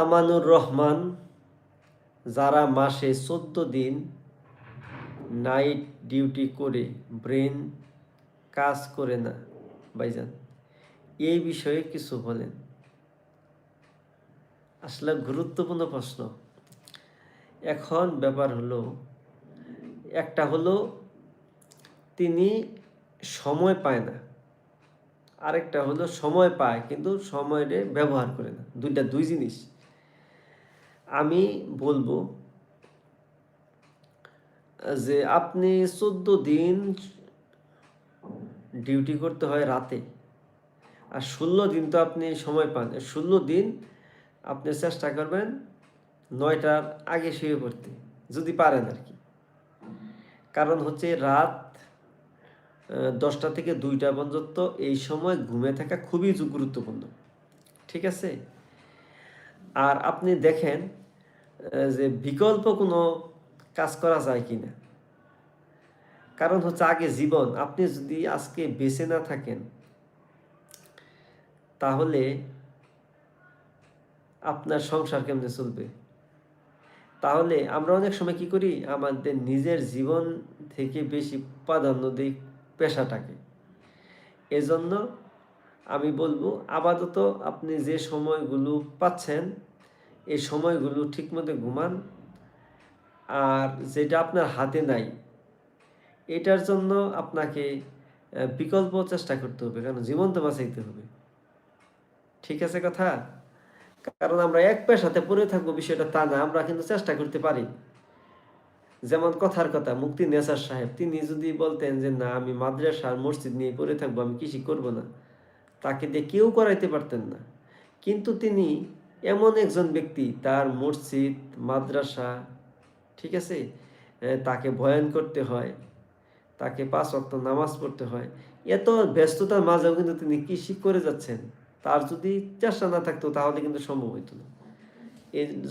আমানুর রহমান, যারা মাসে 14 দিন নাইট ডিউটি করে ব্রেন কাজ করে না ভাইজান, এই বিষয়ে কিছু বলেন। আসলে গুরুত্বপূর্ণ প্রশ্ন। এখন ব্যাপার হলো, একটা হলো তিনি সময় পায় না, আরেকটা হলো সময় পায় কিন্তু সময়ের ব্যবহার করে না। দুই জিনিস। আমি বলবো যে আপনি 14 দিন ডিউটি করতে হয় রাতে, আর 16 দিন তো আপনি সময় পান। 16 দিন আপনি চেষ্টা করবেন 9টার আগে শুয়ে পড়তে, যদি পারেন আর কি। কারণ হচ্ছে রাত 10টা থেকে 2টা পর্যন্ত এই সময় ঘুমে থাকা খুবই গুরুত্বপূর্ণ। ঠিক আছে? আর আপনি দেখেন যে বিকল্প কোনো কাজ করা যায় কি না। কারণ হচ্ছে আগে জীবন। আপনি যদি আজকে বেঁচে না থাকেন, তাহলে আপনার সংসার কেমনে চলবে? তাহলে আমরা অনেক সময় কি করি, আমাদের নিজের জীবন থেকে বেশি প্রাধান্য দিই পেশাটাকে। এজন্য আমি বলবো, আপাতত আপনি যে সময়গুলো পাচ্ছেন এই সময়গুলো ঠিকমতো ঘুমান। আর যেটা আপনার হাতে নাই, এটার জন্য আপনাকে বিকল্প চেষ্টা করতে হবে, কারণ জীবন তো বাঁচাইতে হবে। ঠিক আছে কথা? কারণ আমরা এক পেশাতে পড়ে থাকবো বিষয়টা তা না, আমরা কিন্তু চেষ্টা করতে পারি। যেমন কথার কথা, মুফতি নেসার সাহেব, তিনি যদি বলতেন যে না, আমি মাদ্রাসা আর মসজিদ নিয়ে পড়ে থাকবো, আমি কৃষি করব না, তাকে দিয়ে কেউ করাইতে পারতেন না। কিন্তু তিনি এমন একজন ব্যক্তি, তার মসজিদ মাদ্রাসা, ঠিক আছে, তাকে বয়ান করতে হয়, তাকে 5 ওয়াক্ত নামাজ পড়তে হয়, এত ব্যস্ততার মাঝেও কিন্তু তিনি কৃষি করে যাচ্ছেন। তার যদি চেষ্টা না থাকতো তাহলে কিন্তু সম্ভব হইতো না। এই